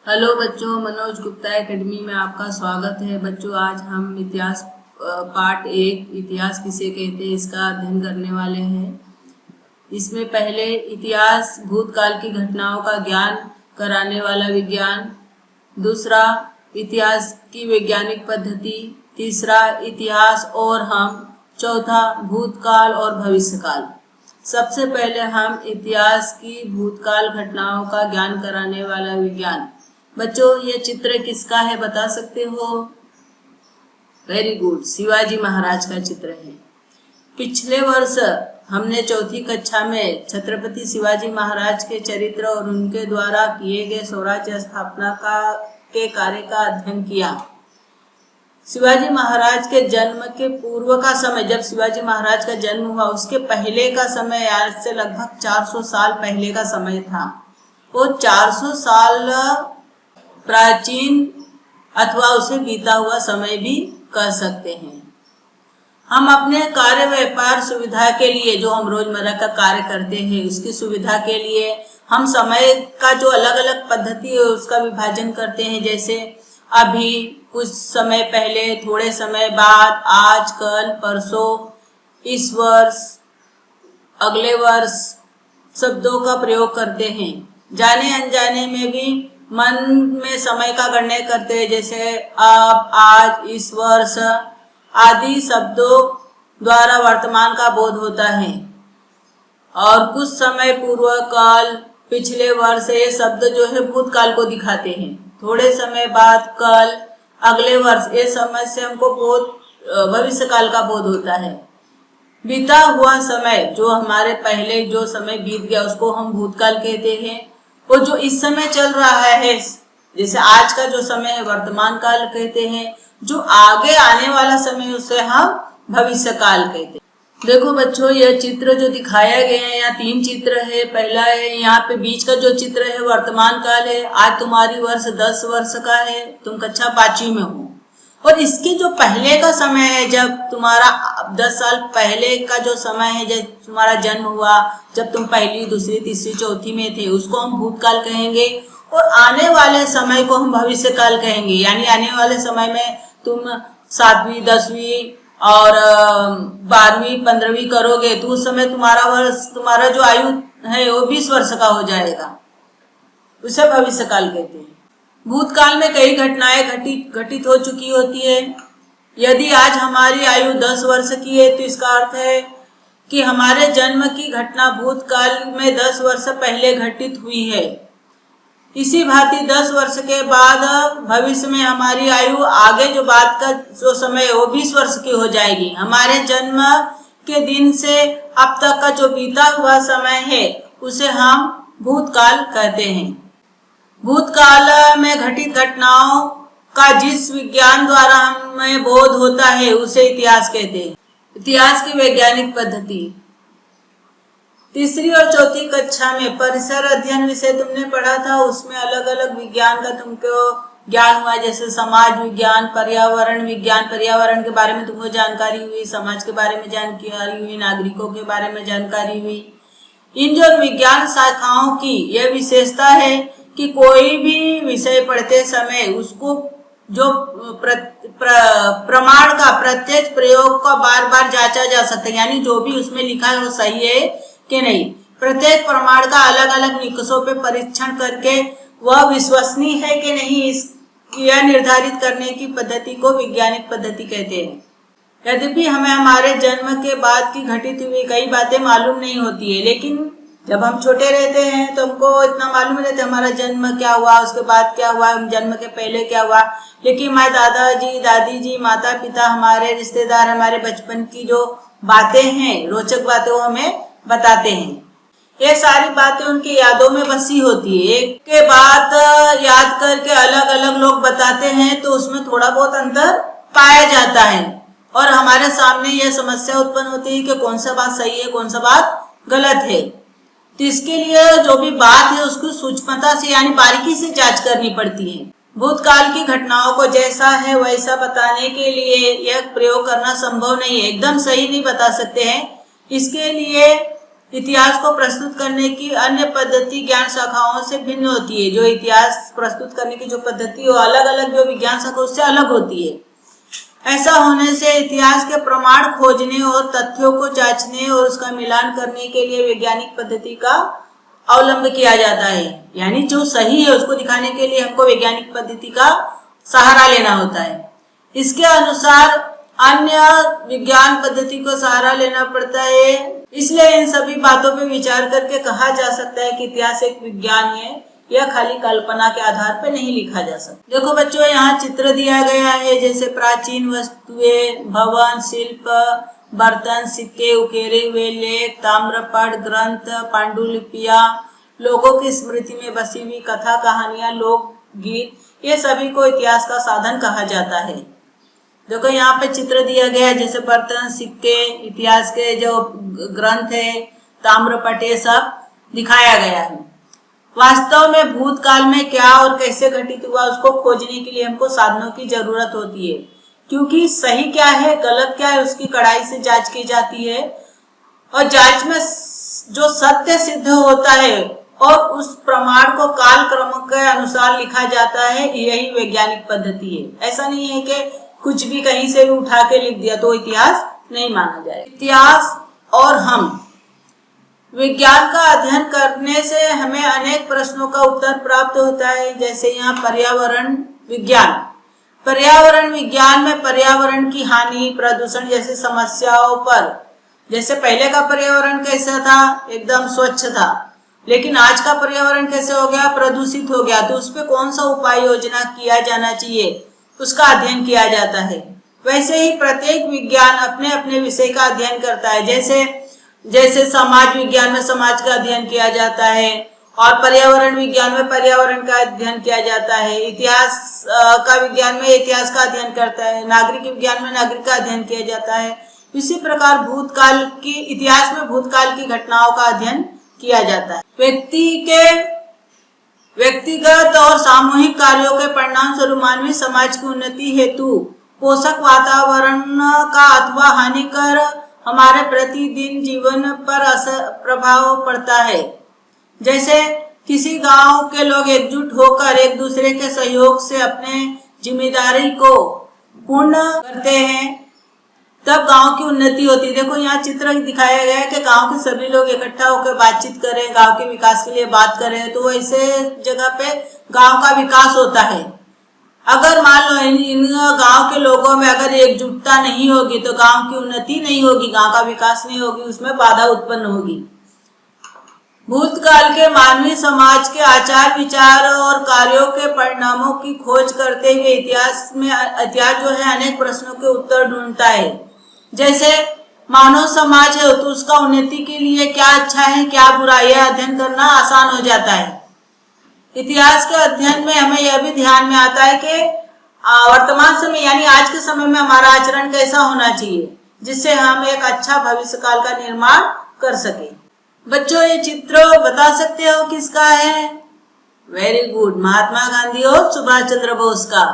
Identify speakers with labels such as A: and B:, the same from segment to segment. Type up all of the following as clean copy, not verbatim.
A: Hello बच्चों, Manoj Gupta academy में आपका स्वागत है। बच्चों, आज हम इतिहास पार्ट 1 इतिहास किसे कहते हैं इसका अध्ययन करने वाले हैं। इसमें पहले इतिहास भूतकाल की घटनाओं का ज्ञान कराने वाला विज्ञान, दूसरा इतिहास की वैज्ञानिक पद्धति, तीसरा इतिहास और हम, चौथा भूतकाल और भविष्यकाल। सबसे पहले हम इतिहास की भूतकाल घटनाओं का ज्ञान कराने वाला विज्ञान। बच्चों, ये चित्र किसका है बता सकते हो? वेरी गुड, शिवाजी महाराज का चित्र है। पिछले वर्ष हमने चौथी कक्षा में छत्रपति शिवाजी महाराज के चरित्र और उनके द्वारा किए गए स्वराज्य स्थापना के कार्य का अध्ययन किया। शिवाजी महाराज के जन्म के पूर्व का समय, जब शिवाजी महाराज का जन्म हुआ उसके पहले का समय आज से लगभग 400 साल पहले का समय था। वो 400 साल प्राचीन अथवा उसे बीता हुआ समय भी कह सकते हैं। हम अपने कार्य व्यापार सुविधा के लिए, जो हम रोजमर्रा का कार्य करते हैं उसकी सुविधा के लिए हम समय का जो अलग अलग पद्धति है उसका विभाजन करते हैं। जैसे अभी, कुछ समय पहले, थोड़े समय बाद, आज, कल, परसों, इस वर्ष, अगले वर्ष शब्दों का प्रयोग करते हैं। जाने अनजाने में भी मन में समय का गणना करते हैं, जैसे अब, आज, इस वर्ष आदि शब्दों द्वारा वर्तमान का बोध होता है। और कुछ समय पूर्व, कल, पिछले वर्ष, ये शब्द जो है भूतकाल को दिखाते हैं। थोड़े समय बाद, कल, अगले वर्ष, ये समय से हमको भविष्य काल का बोध होता है। बीता हुआ समय, जो हमारे पहले जो समय बीत गया उसको हम भूतकाल कहते हैं। और जो इस समय चल रहा है, जैसे आज का जो समय है, वर्तमान काल कहते हैं। जो आगे आने वाला समय उसे हम भविष्य काल कहते हैं। देखो बच्चों, यह चित्र जो दिखाया गया है, यहाँ 3 चित्र है। पहला है, यहाँ पे बीच का जो चित्र है वर्तमान काल है। आज तुम्हारी वर्ष 10 वर्ष का है, तुम कक्षा 5वीं में हो। और इसके जो पहले का समय है, जब तुम्हारा 10 साल पहले का जो समय है, जब तुम्हारा जन्म हुआ, जब तुम पहली, दूसरी, तीसरी, चौथी में थे, उसको हम भूतकाल कहेंगे। और आने वाले समय को हम भविष्य काल कहेंगे। यानी आने वाले समय में तुम 7वीं, 10वीं और 12वीं, 15वीं करोगे तो उस समय तुम्हारा जो आयु है वो 20 वर्ष का हो जाएगा। उसे भविष्य काल कहते हैं। भूतकाल में कई घटनाएं घटित हो चुकी होती है। यदि आज हमारी आयु 10 वर्ष की है तो इसका अर्थ है कि हमारे जन्म की घटना भूतकाल में 10 वर्ष पहले घटित हुई है। इसी भांति 10 वर्ष के बाद भविष्य में हमारी आयु, आगे जो बाद का जो समय है वो 20 वर्ष की हो जाएगी। हमारे जन्म के दिन से अब तक का जो बीता हुआ समय है उसे हम भूतकाल कहते हैं। भूतकाल में घटित घटनाओं का जिस विज्ञान द्वारा हमें बोध होता है उसे इतिहास कहते हैं। इतिहास की वैज्ञानिक पद्धति। तीसरी और चौथी कक्षा में परिसर अध्ययन विषय तुमने पढ़ा था। उसमें अलग अलग विज्ञान का तुमको ज्ञान हुआ, जैसे समाज विज्ञान, पर्यावरण विज्ञान। पर्यावरण के बारे में तुमको जानकारी हुई, समाज के बारे में जानकारी हुई, नागरिकों के बारे में जानकारी हुई। इन जो विज्ञान शाखाओं की यह विशेषता है कि कोई भी विषय पढ़ते समय उसको जो प्रमाण का, प्रत्यक्ष प्रयोग का बार बार जांचा जा सकता है। यानी जो भी उसमें लिखा है वो सही है कि नहीं। प्रत्येक प्रमाण का अलग अलग निकषों पे परीक्षण करके वह विश्वसनीय है कि नहीं, यह निर्धारित करने की पद्धति को वैज्ञानिक पद्धति कहते हैं। यद्यपि हमें हमारे जन्म के बाद की घटित हुई कई बातें मालूम नहीं होती है, लेकिन जब हम छोटे रहते हैं तो हमको इतना मालूम रहता है हमारा जन्म क्या हुआ, उसके बाद क्या हुआ, जन्म के पहले क्या हुआ। लेकिन हमारे दादाजी, दादी जी, माता पिता, हमारे रिश्तेदार, हमारे बचपन की जो बातें हैं, रोचक बातें, वो हमें बताते हैं। ये सारी बातें उनकी यादों में बसी होती है। एक के बाद याद करके अलग अलग लोग बताते हैं तो उसमें थोड़ा बहुत अंतर पाया जाता है और हमारे सामने यह समस्या उत्पन्न होती है कि कौन सा बात सही है, कौन सा बात गलत है। तो इसके लिए जो भी बात है उसको सूक्ष्मता से, यानी बारीकी से जांच करनी पड़ती है। भूतकाल की घटनाओं को जैसा है वैसा बताने के लिए यह प्रयोग करना संभव नहीं है, एकदम सही नहीं बता सकते हैं। इसके लिए इतिहास को प्रस्तुत करने की अन्य पद्धति ज्ञान शाखाओं से भिन्न होती है। जो इतिहास प्रस्तुत करने की जो पद्धति है वो अलग अलग जो विज्ञान शाखा उससे अलग होती है। ऐसा होने से इतिहास के प्रमाण खोजने और तथ्यों को जांचने और उसका मिलान करने के लिए वैज्ञानिक पद्धति का अवलंब किया जाता है। यानी जो सही है उसको दिखाने के लिए हमको वैज्ञानिक पद्धति का सहारा लेना होता है। इसके अनुसार अन्य विज्ञान पद्धति को सहारा लेना पड़ता है। इसलिए इन सभी बातों पर विचार करके कहा जा सकता है कि इतिहास एक विज्ञान है, यह खाली कल्पना के आधार पर नहीं लिखा जा सकता। देखो बच्चों, यहाँ चित्र दिया गया है, जैसे प्राचीन वस्तुएं, भवन, शिल्प, बर्तन, सिक्के, उकेरे हुए लेख, ताम्रपट, ग्रंथ, पांडुलिपियां, लोगों की स्मृति में बसी हुई कथा कहानियां, लोकगीत, ये सभी को इतिहास का साधन कहा जाता है। देखो यहाँ पे चित्र दिया गया है, जैसे बर्तन, सिक्के, इतिहास के जो ग्रंथ है, ताम्रपट, ये सब दिखाया गया है। वास्तव में भूतकाल में क्या और कैसे घटित हुआ उसको खोजने के लिए हमको साधनों की जरूरत होती है, क्योंकि सही क्या है गलत क्या है उसकी कड़ाई से जांच की जाती है और जांच में जो सत्य सिद्ध होता है और उस प्रमाण को काल क्रम के अनुसार लिखा जाता है, यही वैज्ञानिक पद्धति है। ऐसा नहीं है कि कुछ भी कहीं से भी उठा के लिख दिया तो इतिहास नहीं माना जाए। इतिहास और हम विज्ञान का अध्ययन करने से हमें अनेक प्रश्नों का उत्तर प्राप्त होता है। जैसे यहाँ पर्यावरण विज्ञान। पर्यावरण विज्ञान में पर्यावरण की हानि, प्रदूषण जैसी समस्याओं पर, जैसे पहले का पर्यावरण कैसा था, एकदम स्वच्छ था, लेकिन आज का पर्यावरण कैसे हो गया, प्रदूषित हो गया, तो उस पर कौन सा उपाय योजना किया जाना चाहिए उसका अध्ययन किया जाता है। वैसे ही प्रत्येक विज्ञान अपने अपने विषय का अध्ययन करता है। जैसे समाज विज्ञान में समाज का अध्ययन किया जाता है और पर्यावरण विज्ञान में पर्यावरण का अध्ययन किया जाता है। इतिहास का विज्ञान में इतिहास का अध्ययन करता है। नागरिक विज्ञान में नागरिक का अध्ययन किया जाता है। इसी प्रकार भूतकाल की इतिहास में भूतकाल की घटनाओं का अध्ययन किया जाता है। व्यक्तिगत और सामूहिक कार्यों के परिणाम स्वरूप मानवीय समाज की उन्नति हेतु पोषक वातावरण का अथवा हानिकर हमारे प्रतिदिन जीवन पर प्रभाव पड़ता है। जैसे किसी गांव के लोग एकजुट होकर एक दूसरे के सहयोग से अपने जिम्मेदारी को पूर्ण करते हैं, तब गांव की उन्नति होती है। देखो यहाँ चित्र दिखाया गया है कि गांव के सभी लोग इकट्ठा होकर बातचीत करें, गांव के विकास के लिए बात करें, तो ऐसे जगह पे गांव का विकास होता है। अगर मान लो इन गांव के लोगों में अगर एकजुटता नहीं होगी तो गांव की उन्नति नहीं होगी, गांव का विकास नहीं होगी, उसमें बाधा उत्पन्न होगी। भूतकाल के मानवीय समाज के आचार विचार और कार्यों के परिणामों की खोज करते हुए इतिहास जो है अनेक प्रश्नों के उत्तर ढूंढता है। जैसे मानव समाज है तो उसका उन्नति के लिए क्या अच्छा है क्या बुरा है अध्ययन करना आसान हो जाता है। इतिहास के अध्ययन में हमें यह भी ध्यान में आता है कि वर्तमान समय यानी आज के समय में हमारा आचरण कैसा होना चाहिए, जिससे हम एक अच्छा भविष्य काल का निर्माण कर सके। बच्चों ये चित्र बता सकते हो किसका है? वेरी गुड, महात्मा गांधी और सुभाष चंद्र बोस का।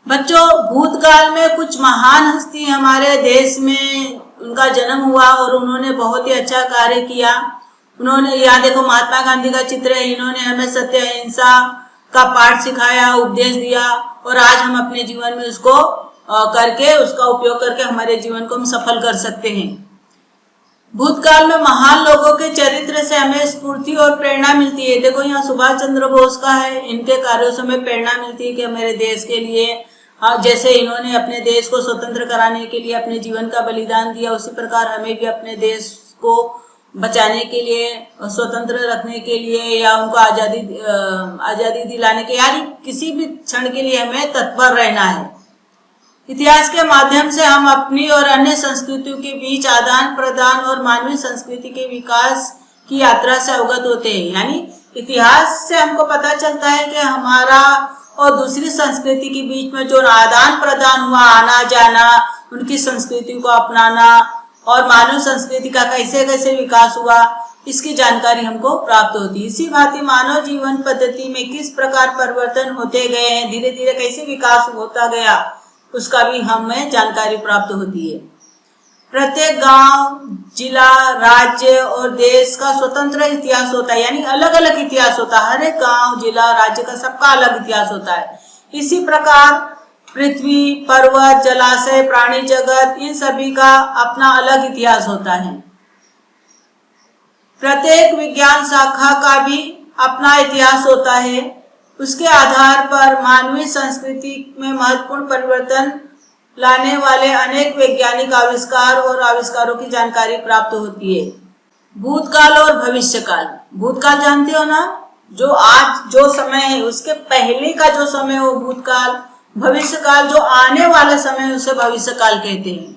A: बच्चों भूतकाल में कुछ महान हस्ती हमारे देश में उनका जन्म हुआ और उन्होंने बहुत ही अच्छा कार्य किया। उन्होंने यहाँ देखो महात्मा गांधी का चित्र है, इन्होंने हमें सत्य अहिंसा का पाठ सिखाया, उपदेश दिया और आज हम अपने जीवन में उसको करके उसका उपयोग करके हमारे जीवन को हम सफल कर सकते हैं। भूतकाल में महान लोगों के चरित्र से हमें स्फूर्ति और प्रेरणा मिलती है। देखो यहाँ सुभाष चंद्र बोस का है, इनके कार्यों से हमें प्रेरणा मिलती है कि मेरे देश के लिए जैसे इन्होंने अपने देश को स्वतंत्र कराने के लिए अपने जीवन का बलिदान दिया, उसी प्रकार हमें भी अपने देश को बचाने के लिए, स्वतंत्र रखने के लिए या उनको आजादी दिलाने के यानी किसी भी क्षण के लिए हमें तत्पर रहना है। इतिहास के माध्यम से हम अपनी और अन्य संस्कृतियों के बीच आदान प्रदान और मानवीय संस्कृति के विकास की यात्रा से अवगत होते हैं। यानी इतिहास से हमको पता चलता है कि हमारा और दूसरी संस्कृति के बीच में जो आदान प्रदान हुआ, आना जाना, उनकी संस्कृति को अपनाना और मानव संस्कृति का कैसे कैसे विकास हुआ, इसकी जानकारी हमको प्राप्त होती है। इसी भांति मानव जीवन पद्धति में किस प्रकार परिवर्तन होते गए हैं, धीरे धीरे कैसे विकास होता गया, उसका भी हमें जानकारी प्राप्त होती है। प्रत्येक गांव, जिला, राज्य और देश का स्वतंत्र इतिहास होता है, यानी अलग अलग इतिहास होता है। हर एक गांव, जिला, राज्य का सबका अलग इतिहास होता है। इसी प्रकार पृथ्वी, पर्वत, जलाशय, प्राणी जगत, इन सभी का अपना अलग इतिहास होता है। प्रत्येक विज्ञान शाखा का भी अपना इतिहास होता है। उसके आधार पर मानवीय संस्कृति में महत्वपूर्ण परिवर्तन लाने वाले अनेक वैज्ञानिक आविष्कार और आविष्कारों की जानकारी प्राप्त होती है। भूतकाल और भविष्यकाल। भूतकाल जानते हो ना, जो आज जो समय है उसके पहले का जो समय हो भूतकाल। भविष्यकाल जो आने वाला समय उसे भविष्यकाल कहते हैं।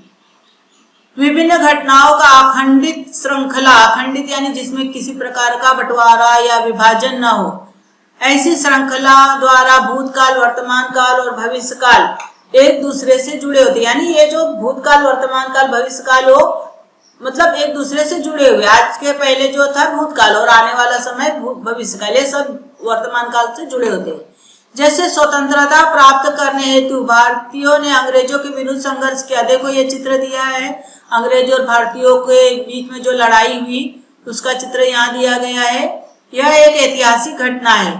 A: विभिन्न घटनाओं का अखंडित श्रृंखला, अखंडित यानी जिसमें किसी प्रकार का बंटवारा या विभाजन न हो, ऐसी श्रृंखला द्वारा भूतकाल, वर्तमान काल और भविष्यकाल एक दूसरे से जुड़े होते, यानी ये जो भूतकाल, वर्तमान काल, भविष्यकाल हो मतलब एक दूसरे से जुड़े हुए। आज के पहले जो था भूतकाल और आने वाला समय भविष्यकाल, ये सब वर्तमान काल से जुड़े होते हैं। जैसे स्वतंत्रता प्राप्त करने हेतु भारतीयों ने अंग्रेजों के विरुद्ध संघर्ष किया। देखो ये चित्र दिया है, अंग्रेज और भारतीयों के बीच में जो लड़ाई हुई उसका चित्र यहाँ दिया गया है। यह एक ऐतिहासिक घटना है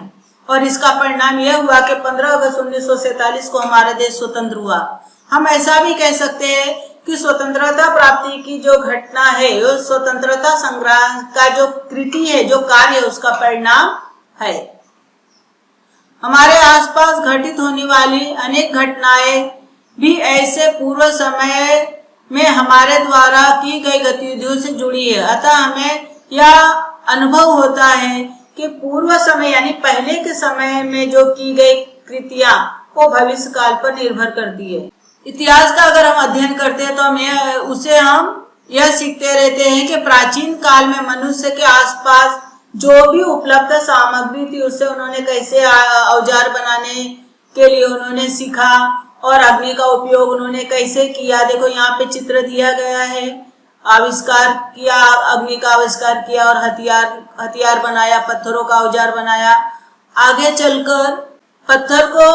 A: और इसका परिणाम यह हुआ कि 15 अगस्त 1947 को हमारा देश स्वतंत्र हुआ। हम ऐसा भी कह सकते हैं कि स्वतंत्रता प्राप्ति की जो घटना है वो स्वतंत्रता संग्राम का जो कृति है, जो कार्य है, उसका परिणाम है। हमारे आसपास घटित होने वाली अनेक घटनाएं भी ऐसे पूर्व समय में हमारे द्वारा की गई गतिविधियों से जुड़ी है। अतः हमें यह अनुभव होता है कि पूर्व समय यानी पहले के समय में जो की गई कृतियां वो भविष्य काल पर निर्भर करती है। इतिहास का अगर हम अध्ययन करते हैं तो हम यह सीखते रहते हैं कि प्राचीन काल में मनुष्य के आसपास जो भी उपलब्ध सामग्री थी उससे उन्होंने कैसे औजार बनाने के लिए उन्होंने सीखा और अग्नि का उपयोग उन्होंने कैसे किया। देखो यहाँ पे चित्र दिया गया है, आविष्कार किया, अग्नि का आविष्कार किया और हथियार बनाया, पत्थरों का औजार बनाया। आगे चलकर पत्थर को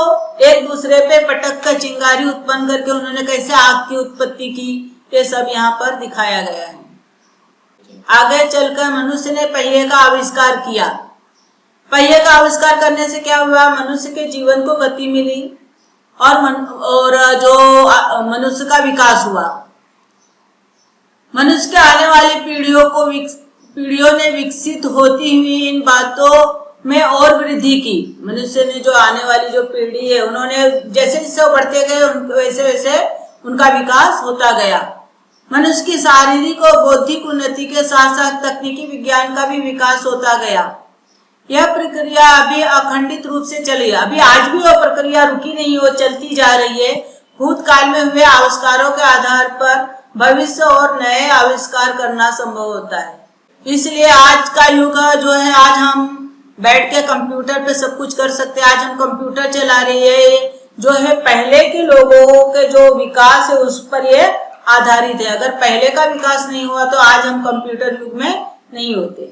A: एक दूसरे पे पटक कर चिंगारी उत्पन्न करके उन्होंने कैसे आग की उत्पत्ति की, ये सब यहाँ पर दिखाया गया है। आगे चलकर मनुष्य ने पहिए का आविष्कार किया। पहिए का आविष्कार करने से क्या हुआ, मनुष्य के जीवन को गति मिली और जो मनुष्य का विकास हुआ। मनुष्य के आने वाली पीढ़ियों ने विकसित होती हुई इन बातों में और वृद्धि की। मनुष्य ने जो आने वाली जो पीढ़ी है उन्होंने जैसे जैसे बढ़ते गए वैसे वैसे उनका विकास होता गया। मनुष्य की शारीरिक और बौद्धिक उन्नति के साथ साथ तकनीकी विज्ञान का भी विकास होता गया। यह प्रक्रिया अभी अखंडित रूप से चली, अभी आज भी वो प्रक्रिया रुकी नहीं, वो चलती जा रही है। भूतकाल में हुए आविष्कारों के आधार पर भविष्य और नए आविष्कार करना संभव होता है। इसलिए आज का युग जो है, आज हम बैठ के कंप्यूटर पे सब कुछ कर सकते हैं। आज हम कंप्यूटर चला रहे हैं, जो है पहले के लोगों के जो विकास है उस पर ये आधारित है। अगर पहले का विकास नहीं हुआ तो आज हम कंप्यूटर युग में नहीं होते।